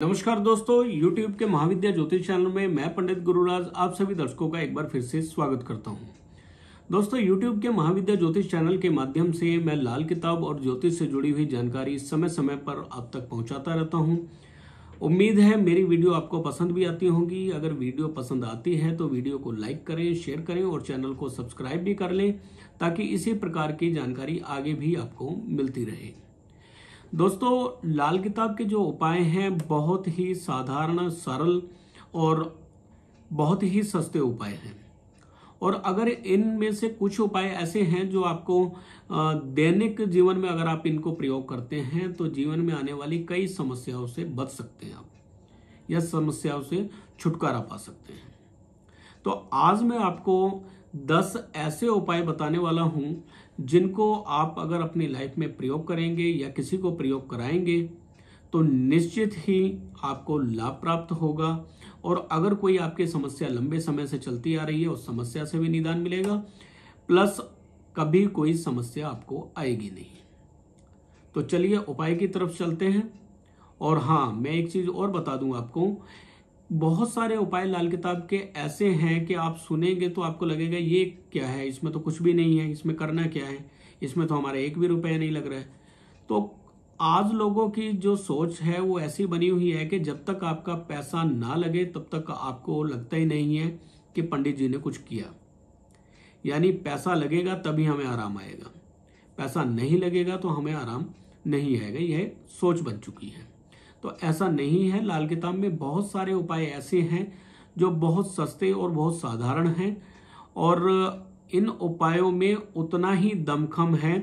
नमस्कार दोस्तों, YouTube के महाविद्या ज्योतिष चैनल में मैं पंडित गुरुराज आप सभी दर्शकों का एक बार फिर से स्वागत करता हूं। दोस्तों, YouTube के महाविद्या ज्योतिष चैनल के माध्यम से मैं लाल किताब और ज्योतिष से जुड़ी हुई जानकारी समय समय पर आप तक पहुंचाता रहता हूं। उम्मीद है मेरी वीडियो आपको पसंद भी आती होगी। अगर वीडियो पसंद आती है तो वीडियो को लाइक करें, शेयर करें और चैनल को सब्सक्राइब भी कर लें ताकि इसी प्रकार की जानकारी आगे भी आपको मिलती रहे। दोस्तों, लाल किताब के जो उपाय हैं बहुत ही साधारण, सरल और बहुत ही सस्ते उपाय हैं। और अगर इनमें से कुछ उपाय ऐसे हैं जो आपको दैनिक जीवन में अगर आप इनको प्रयोग करते हैं तो जीवन में आने वाली कई समस्याओं से बच सकते हैं आप, या समस्याओं से छुटकारा पा सकते हैं। तो आज मैं आपको 10 ऐसे उपाय बताने वाला हूं जिनको आप अगर अपनी लाइफ में प्रयोग करेंगे या किसी को प्रयोग कराएंगे तो निश्चित ही आपको लाभ प्राप्त होगा। और अगर कोई आपकी समस्या लंबे समय से चलती आ रही है उस समस्या से भी निदान मिलेगा, प्लस कभी कोई समस्या आपको आएगी नहीं। तो चलिए उपाय की तरफ चलते हैं। और हाँ, मैं एक चीज और बता दूं आपको, बहुत सारे उपाय लाल किताब के ऐसे हैं कि आप सुनेंगे तो आपको लगेगा ये क्या है, इसमें तो कुछ भी नहीं है, इसमें करना क्या है, इसमें तो हमारा एक भी रुपया नहीं लग रहा है। तो आज लोगों की जो सोच है वो ऐसी बनी हुई है कि जब तक आपका पैसा ना लगे तब तक आपको लगता ही नहीं है कि पंडित जी ने कुछ किया। यानी पैसा लगेगा तभी हमें आराम आएगा, पैसा नहीं लगेगा तो हमें आराम नहीं आएगा, यह सोच बन चुकी है। तो ऐसा नहीं है। लाल किताब में बहुत सारे उपाय ऐसे हैं जो बहुत सस्ते और बहुत साधारण हैं, और इन उपायों में उतना ही दमखम है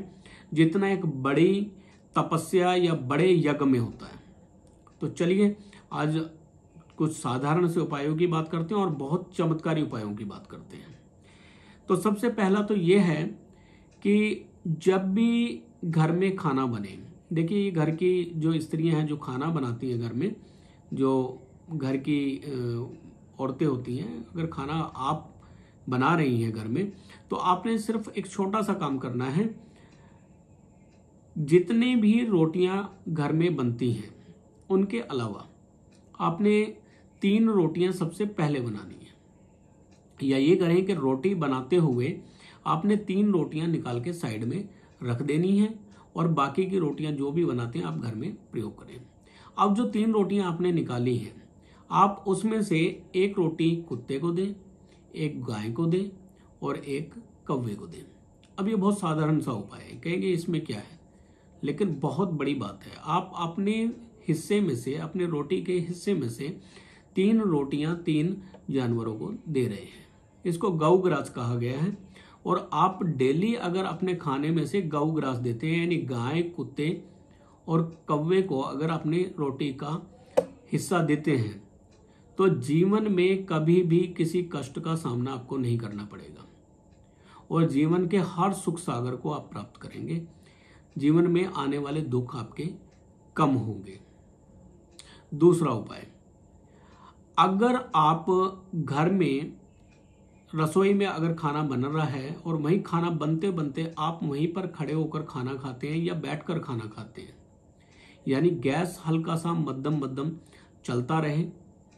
जितना एक बड़ी तपस्या या बड़े यज्ञ में होता है। तो चलिए आज कुछ साधारण से उपायों की बात करते हैं और बहुत चमत्कारी उपायों की बात करते हैं। तो सबसे पहला तो यह है कि जब भी घर में खाना बने, देखिए घर की जो स्त्रियां हैं जो खाना बनाती हैं घर में, जो घर की औरतें होती हैं, अगर खाना आप बना रही हैं घर में तो आपने सिर्फ एक छोटा सा काम करना है। जितने भी रोटियां घर में बनती हैं उनके अलावा आपने 3 रोटियां सबसे पहले बनानी है। या ये करें कि रोटी बनाते हुए आपने 3 रोटियां निकाल के साइड में रख देनी है और बाकी की रोटियां जो भी बनाते हैं आप घर में प्रयोग करें। अब जो 3 रोटियां आपने निकाली हैं, आप उसमें से एक रोटी कुत्ते को दें, एक गाय को दें और एक कौवे को दें। अब ये बहुत साधारण सा उपाय है, कहेंगे इसमें क्या है, लेकिन बहुत बड़ी बात है। आप अपने हिस्से में से, अपने रोटी के हिस्से में से 3 रोटियां 3 जानवरों को दे रहे हैं। इसको गौ ग्रास कहा गया है। और आप डेली अगर अपने खाने में से गौ ग्रास देते हैं, यानी गाय, कुत्ते और कौवे को अगर अपनी रोटी का हिस्सा देते हैं तो जीवन में कभी भी किसी कष्ट का सामना आपको नहीं करना पड़ेगा और जीवन के हर सुख सागर को आप प्राप्त करेंगे। जीवन में आने वाले दुख आपके कम होंगे। दूसरा उपाय, अगर आप घर में रसोई में अगर खाना बन रहा है और वहीं खाना बनते बनते आप वहीं पर खड़े होकर खाना खाते हैं या बैठकर खाना खाते हैं, यानी गैस हल्का सा मध्यम मध्यम चलता रहे,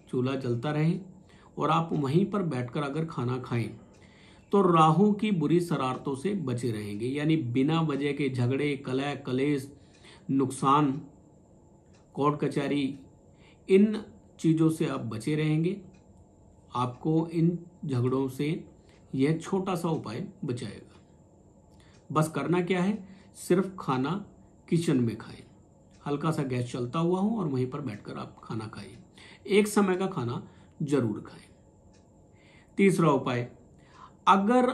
चूल्हा जलता रहे और आप वहीं पर बैठकर अगर खाना खाएं तो राहु की बुरी शरारतों से बचे रहेंगे। यानी बिना वजह के झगड़े, कलह, कलेश, नुकसान, कोर्ट कचहरी, इन चीजों से आप बचे रहेंगे। आपको इन झगड़ों से यह छोटा सा उपाय बचाएगा। बस करना क्या है, सिर्फ खाना किचन में खाएं, हल्का सा गैस चलता हुआ हो और वहीं पर बैठकर आप खाना खाएं। एक समय का खाना जरूर खाएं। तीसरा उपाय, अगर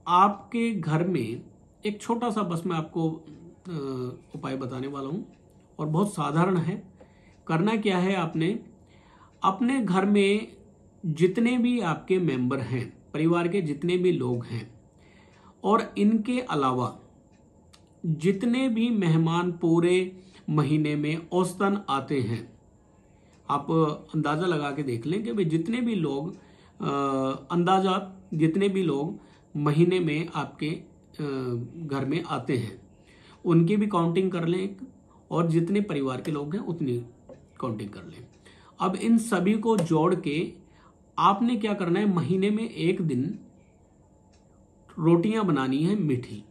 आपके घर में एक छोटा सा, बस मैं आपको उपाय बताने वाला हूं और बहुत साधारण है। करना क्या है, आपने अपने घर में जितने भी आपके मेंबर हैं, परिवार के जितने भी लोग हैं, और इनके अलावा जितने भी मेहमान पूरे महीने में औसतन आते हैं, आप अंदाजा लगा के देख लें कि भाई जितने भी लोग जितने भी लोग महीने में आपके घर में आते हैं उनकी भी काउंटिंग कर लें और जितने परिवार के लोग हैं उतनी काउंटिंग कर लें। अब इन सभी को जोड़ के आपने क्या करना है, महीने में एक दिन रोटियां बनानी है मीठी।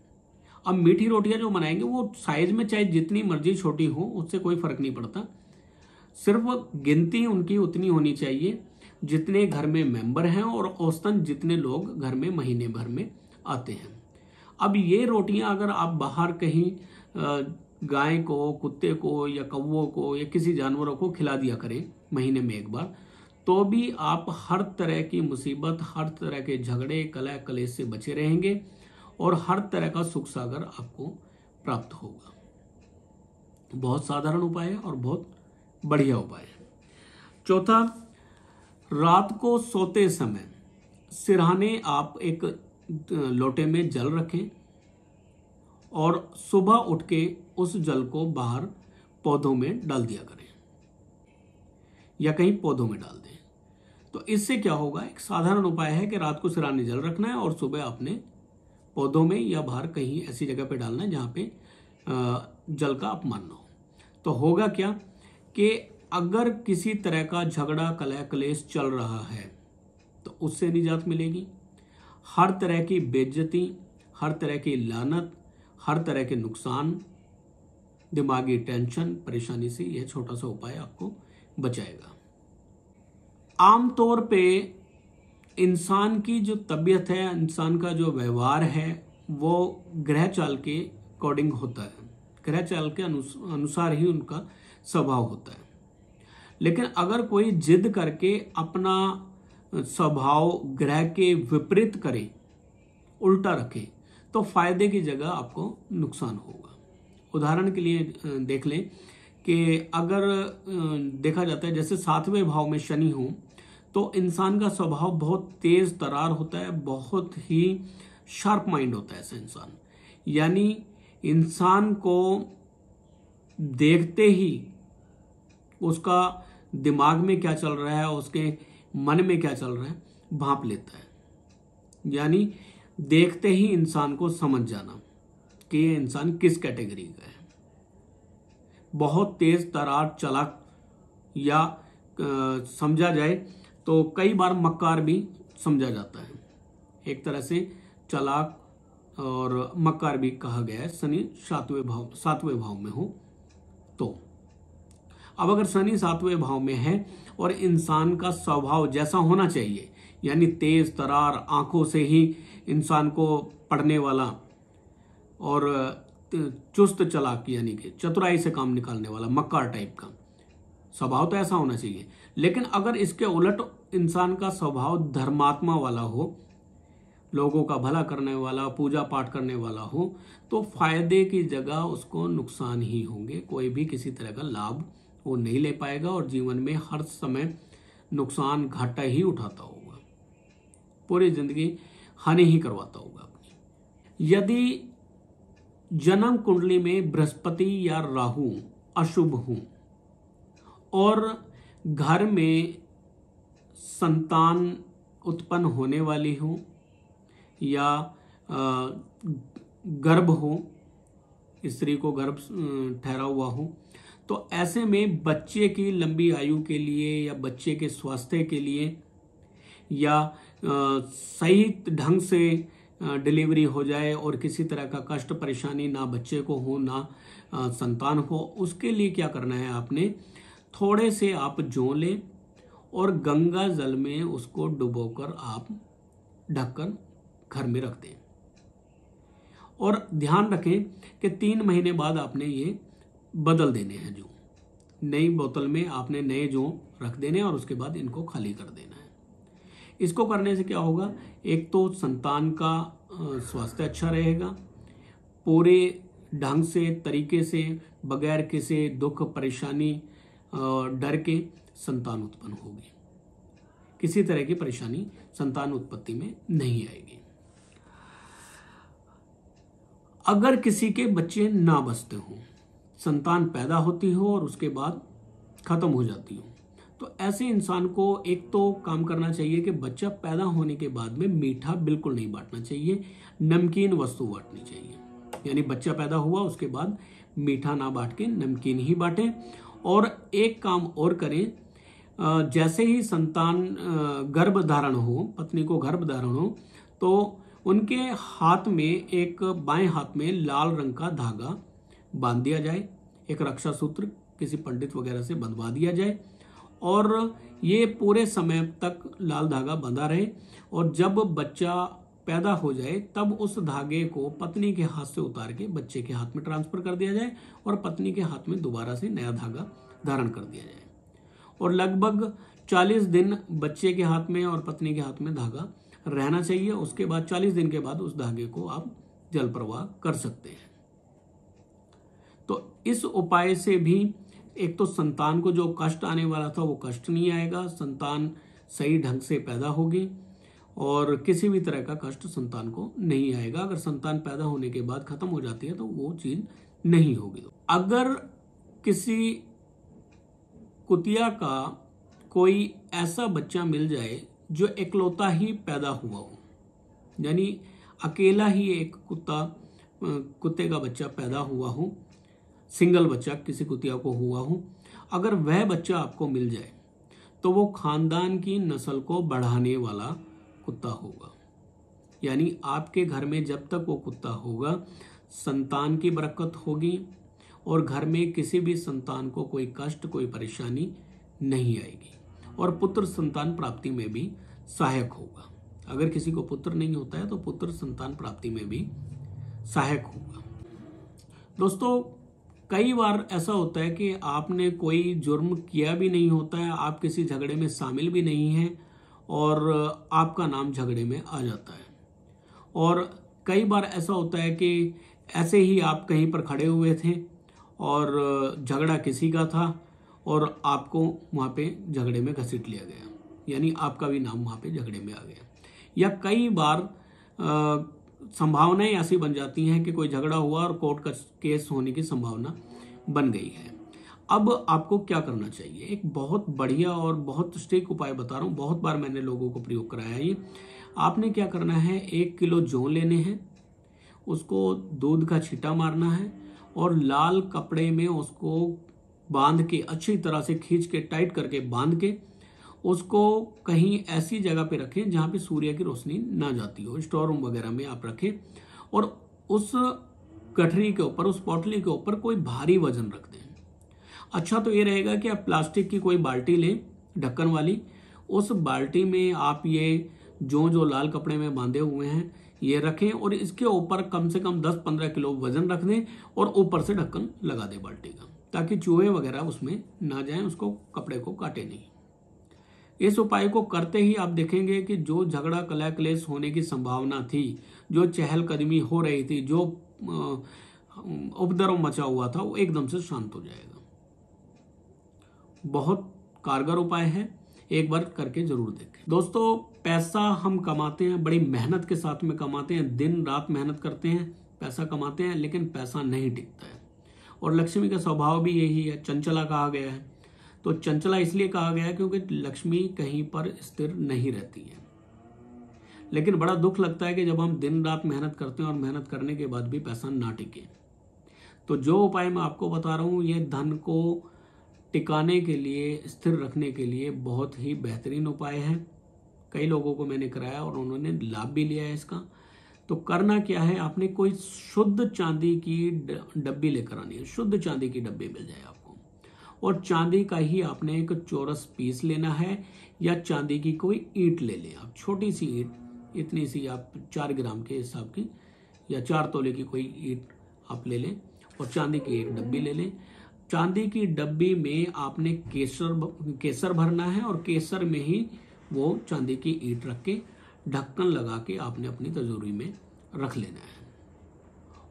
अब मीठी रोटियां जो बनाएंगे वो साइज में चाहे जितनी मर्जी छोटी हो, उससे कोई फर्क नहीं पड़ता, सिर्फ गिनती उनकी उतनी होनी चाहिए जितने घर में मेंबर हैं और औसतन जितने लोग घर में महीने भर में आते हैं। अब ये रोटियां अगर आप बाहर कहीं गाय को, कुत्ते को या कौवों को या किसी जानवरों को खिला दिया करें महीने में एक बार, तो भी आप हर तरह की मुसीबत, हर तरह के झगड़े, कलह कलेश से बचे रहेंगे और हर तरह का सुख सागर आपको प्राप्त होगा। बहुत साधारण उपाय है और बहुत बढ़िया उपाय है। चौथा, रात को सोते समय सिरहाने आप एक लोटे में जल रखें और सुबह उठ के उस जल को बाहर पौधों में डाल दिया करें या कहीं पौधों में डाल दें। तो इससे क्या होगा, एक साधारण उपाय है कि रात को सिरहाने जल रखना है और सुबह अपने पौधों में या बाहर कहीं ऐसी जगह पे डालना है जहां पे जल का अपमान न हो। तो होगा क्या कि अगर किसी तरह का झगड़ा, कलह कलेश चल रहा है तो उससे निजात मिलेगी। हर तरह की बेइज्जती, हर तरह की लानत, हर तरह के नुकसान, दिमागी टेंशन, परेशानी से यह छोटा सा उपाय आपको बचाएगा। आमतौर पे इंसान की जो तबीयत है, इंसान का जो व्यवहार है, वो ग्रह चाल के अकॉर्डिंग होता है, ग्रह चाल के अनुसार ही उनका स्वभाव होता है। लेकिन अगर कोई जिद करके अपना स्वभाव ग्रह के विपरीत करे, उल्टा रखे, तो फायदे की जगह आपको नुकसान होगा। उदाहरण के लिए देख लें कि अगर देखा जाता है जैसे 7वें भाव में शनि हो तो इंसान का स्वभाव बहुत तेज तरार होता है, बहुत ही शार्प माइंड होता है ऐसा इंसान। यानी इंसान को देखते ही उसका दिमाग में क्या चल रहा है, उसके मन में क्या चल रहा है, भांप लेता है। यानी देखते ही इंसान को समझ जाना कि ये इंसान किस कैटेगरी का है। बहुत तेज तरार, चालाक या समझा जाए तो कई बार मक्कार भी समझा जाता है। एक तरह से चालाक और मक्कार भी कहा गया है शनि 7वें भाव में हो तो। अब अगर शनि 7वें भाव में है और इंसान का स्वभाव जैसा होना चाहिए, यानी तेज तरार, आंखों से ही इंसान को पढ़ने वाला और चुस्त चालाक यानी कि चतुराई से काम निकालने वाला, मक्कार टाइप का स्वभाव, तो ऐसा होना चाहिए। लेकिन अगर इसके उलट इंसान का स्वभाव धर्मात्मा वाला हो, लोगों का भला करने वाला, पूजा पाठ करने वाला हो, तो फायदे की जगह उसको नुकसान ही होंगे। कोई भी किसी तरह का लाभ वो नहीं ले पाएगा और जीवन में हर समय नुकसान, घाटा ही उठाता होगा, पूरी जिंदगी हानि ही करवाता होगा अपनी। यदि जन्म कुंडली में बृहस्पति या राहु अशुभ हो और घर में संतान उत्पन्न होने वाली हो या गर्भ हो, स्त्री को गर्भ ठहरा हुआ हो, तो ऐसे में बच्चे की लंबी आयु के लिए या बच्चे के स्वास्थ्य के लिए या सही ढंग से डिलीवरी हो जाए और किसी तरह का कष्ट परेशानी ना बच्चे को हो ना संतान हो, उसके लिए क्या करना है, आपने थोड़े से आप जौ लें और गंगा जल में उसको डुबोकर आप ढककर घर में रख दें। और ध्यान रखें कि 3 महीने बाद आपने ये बदल देने हैं जौ, नई बोतल में आपने नए जौ रख देने और उसके बाद इनको खाली कर देना है। इसको करने से क्या होगा, एक तो संतान का स्वास्थ्य अच्छा रहेगा, पूरे ढंग से, तरीके से, बगैर किसी दुख परेशानी डर के संतान उत्पन्न होगी, किसी तरह की परेशानी संतान उत्पत्ति में नहीं आएगी। अगर किसी के बच्चे ना बचते हो, संतान पैदा होती हो और उसके बाद खत्म हो जाती हो, तो ऐसे इंसान को एक तो काम करना चाहिए कि बच्चा पैदा होने के बाद में मीठा बिल्कुल नहीं बांटना चाहिए, नमकीन वस्तु बांटनी चाहिए। यानी बच्चा पैदा हुआ उसके बाद मीठा ना बांट के नमकीन ही बांटें और एक काम और करें, जैसे ही संतान गर्भ धारण हो, पत्नी को गर्भ धारण हो, तो उनके हाथ में, एक बाएं हाथ में लाल रंग का धागा बांध दिया जाए, एक रक्षा सूत्र किसी पंडित वगैरह से बंधवा दिया जाए और ये पूरे समय तक लाल धागा बंधा रहे। और जब बच्चा पैदा हो जाए तब उस धागे को पत्नी के हाथ से उतार के बच्चे के हाथ में ट्रांसफर कर दिया जाए और पत्नी के हाथ में दोबारा से नया धागा धारण कर दिया जाए। और लगभग 40 दिन बच्चे के हाथ में और पत्नी के हाथ में धागा रहना चाहिए। उसके बाद 40 दिन के बाद उस धागे को आप जल प्रवाह कर सकते हैं। तो इस उपाय से भी एक तो संतान को जो कष्ट आने वाला था वो कष्ट नहीं आएगा, संतान सही ढंग से पैदा होगी और किसी भी तरह का कष्ट संतान को नहीं आएगा। अगर संतान पैदा होने के बाद खत्म हो जाती है तो वो चीज नहीं होगी। अगर किसी कुतिया का कोई ऐसा बच्चा मिल जाए जो इकलौता ही पैदा हुआ हो, यानी अकेला ही एक कुत्ते का बच्चा पैदा हुआ हो, सिंगल बच्चा किसी कुतिया को हुआ हो, अगर वह बच्चा आपको मिल जाए तो वो खानदान की नस्ल को बढ़ाने वाला कुत्ता होगा। यानी आपके घर में जब तक वो कुत्ता होगा संतान की बरकत होगी और घर में किसी भी संतान को कोई कष्ट, कोई परेशानी नहीं आएगी और पुत्र संतान प्राप्ति में भी सहायक होगा। अगर किसी को पुत्र नहीं होता है तो पुत्र संतान प्राप्ति में भी सहायक होगा। दोस्तों, कई बार ऐसा होता है कि आपने कोई जुर्म किया भी नहीं होता है, आप किसी झगड़े में शामिल भी नहीं हैं और आपका नाम झगड़े में आ जाता है। और कई बार ऐसा होता है कि ऐसे ही आप कहीं पर खड़े हुए थे और झगड़ा किसी का था और आपको वहाँ पे झगड़े में घसीट लिया गया, यानी आपका भी नाम वहाँ पे झगड़े में आ गया। या कई बार संभावनाएं ऐसी बन जाती हैं कि कोई झगड़ा हुआ और कोर्ट का केस होने की संभावना बन गई है। अब आपको क्या करना चाहिए? एक बहुत बढ़िया और बहुत स्ट्रिक्ट उपाय बता रहा हूँ, बहुत बार मैंने लोगों को प्रयोग कराया है ये। आपने क्या करना है, 1 किलो जौ लेने हैं, उसको दूध का छींटा मारना है और लाल कपड़े में उसको बांध के, अच्छी तरह से खींच के, टाइट करके बांध के उसको कहीं ऐसी जगह पे रखें जहां पे सूर्य की रोशनी ना जाती हो, स्टोर रूम वगैरह में आप रखें और उस गठरी के ऊपर, उस पोटली के ऊपर कोई भारी वजन रख दें। अच्छा तो ये रहेगा कि आप प्लास्टिक की कोई बाल्टी लें ढक्कन वाली, उस बाल्टी में आप ये जो लाल कपड़े में बांधे हुए हैं ये रखें और इसके ऊपर कम से कम 10-15 किलो वजन रख दें और ऊपर से ढक्कन लगा दें बाल्टी का, ताकि चूहे वगैरह उसमें ना जाएं, उसको कपड़े को काटे नहीं। इस उपाय को करते ही आप देखेंगे कि जो झगड़ा कलह क्लेश होने की संभावना थी, जो चहलकदमी हो रही थी, जो उपद्रव मचा हुआ था, वो एकदम से शांत हो जाएगा। बहुत कारगर उपाय है, एक बार करके जरूर देखें। दोस्तों, पैसा हम कमाते हैं, बड़ी मेहनत के साथ में कमाते हैं, दिन रात मेहनत करते हैं, पैसा कमाते हैं, लेकिन पैसा नहीं टिकता है। और लक्ष्मी का स्वभाव भी यही है, चंचला कहा गया है। तो चंचला इसलिए कहा गया है क्योंकि लक्ष्मी कहीं पर स्थिर नहीं रहती है। लेकिन बड़ा दुख लगता है कि जब हम दिन रात मेहनत करते हैं और मेहनत करने के बाद भी पैसा ना टिके। तो जो उपाय मैं आपको बता रहा हूं, ये धन को टिकाने के लिए, स्थिर रखने के लिए बहुत ही बेहतरीन उपाय है। कई लोगों को मैंने कराया और उन्होंने लाभ भी लिया है इसका। तो करना क्या है, आपने कोई शुद्ध चांदी की डब्बी लेकर आनी है, शुद्ध चांदी की डब्बी मिल जाए आपको, और चांदी का ही आपने एक चौरस पीस लेना है या चांदी की कोई ईंट ले लें आप, छोटी सी ईंट, इतनी सी, आप 4 ग्राम के हिसाब की या 4 तोले की कोई ईंट आप ले लें और चांदी की एक डब्बी ले लें। चांदी की डब्बी में आपने केसर भरना है और केसर में ही वो चांदी की ईंट रख के ढक्कन लगा के आपने अपनी तिजोरी में रख लेना है।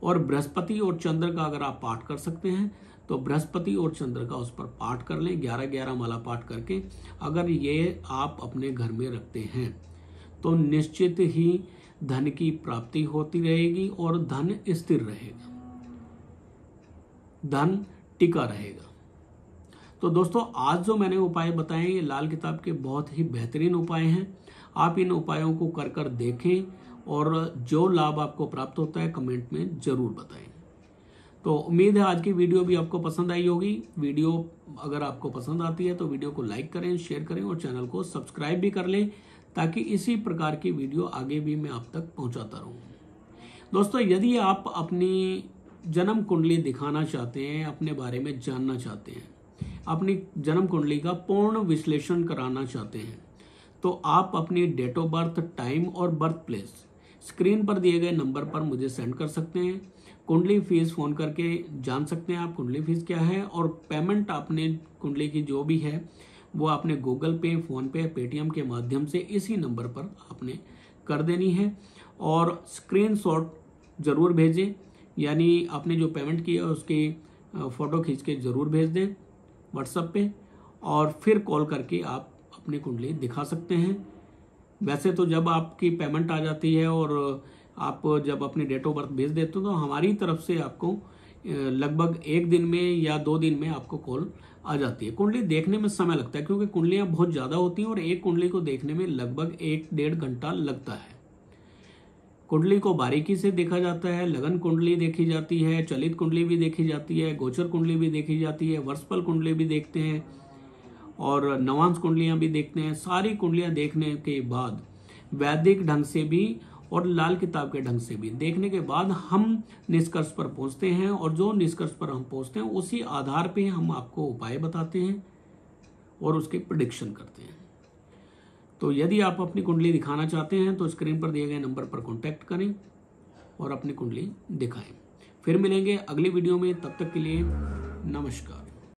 और बृहस्पति और चंद्र का अगर आप पाठ कर सकते हैं तो बृहस्पति और चंद्र का उस पर पाठ कर लें, 11-11 माला पाठ करके। अगर ये आप अपने घर में रखते हैं तो निश्चित ही धन की प्राप्ति होती रहेगी और धन स्थिर रहेगा, धन टिका रहेगा। तो दोस्तों, आज जो मैंने उपाय बताए ये लाल किताब के बहुत ही बेहतरीन उपाय हैं। आप इन उपायों को कर कर देखें और जो लाभ आपको प्राप्त होता है कमेंट में जरूर बताएं। तो उम्मीद है आज की वीडियो भी आपको पसंद आई होगी। वीडियो अगर आपको पसंद आती है तो वीडियो को लाइक करें, शेयर करें और चैनल को सब्सक्राइब भी कर लें, ताकि इसी प्रकार की वीडियो आगे भी मैं आप तक पहुंचाता रहूं। दोस्तों, यदि आप अपनी जन्म कुंडली दिखाना चाहते हैं, अपने बारे में जानना चाहते हैं, अपनी जन्म कुंडली का पूर्ण विश्लेषण कराना चाहते हैं, तो आप अपनी डेट ऑफ बर्थ, टाइम और बर्थ प्लेस स्क्रीन पर दिए गए नंबर पर मुझे सेंड कर सकते हैं। कुंडली फीस फोन करके जान सकते हैं आप कुंडली फीस क्या है, और पेमेंट आपने कुंडली की जो भी है वो आपने गूगल पे, फोन पे, पेटीएम के माध्यम से इसी नंबर पर आपने कर देनी है। और स्क्रीनशॉट जरूर भेजें, यानी आपने जो पेमेंट किया उसकी फोटो खींच के जरूर भेज दें व्हाट्सएप पे, और फिर कॉल करके आप अपनी कुंडली दिखा सकते हैं। वैसे तो जब आपकी पेमेंट आ जाती है और आप जब अपनी डेट ऑफ बर्थ भेज देते हो तो हमारी तरफ से आपको लगभग 1 दिन में या 2 दिन में आपको कॉल आ जाती है। कुंडली देखने में समय लगता है क्योंकि कुंडलियां बहुत ज्यादा होती हैं और एक कुंडली को देखने में लगभग 1-1.5 घंटा लगता है। कुंडली को बारीकी से देखा जाता है, लगन कुंडली देखी जाती है, चलित कुंडली भी देखी जाती है, गोचर कुंडली भी देखी जाती है, वर्षफल कुंडली भी देखते हैं और नवांश कुंडलियां भी देखते हैं। सारी कुंडलियां देखने के बाद वैदिक ढंग से भी और लाल किताब के ढंग से भी देखने के बाद हम निष्कर्ष पर पहुंचते हैं, और जो निष्कर्ष पर हम पहुंचते हैं उसी आधार पे हम आपको उपाय बताते हैं और उसके प्रेडिक्शन करते हैं। तो यदि आप अपनी कुंडली दिखाना चाहते हैं तो स्क्रीन पर दिए गए नंबर पर कॉन्टैक्ट करें और अपनी कुंडली दिखाएं। फिर मिलेंगे अगली वीडियो में, तब तक के लिए नमस्कार।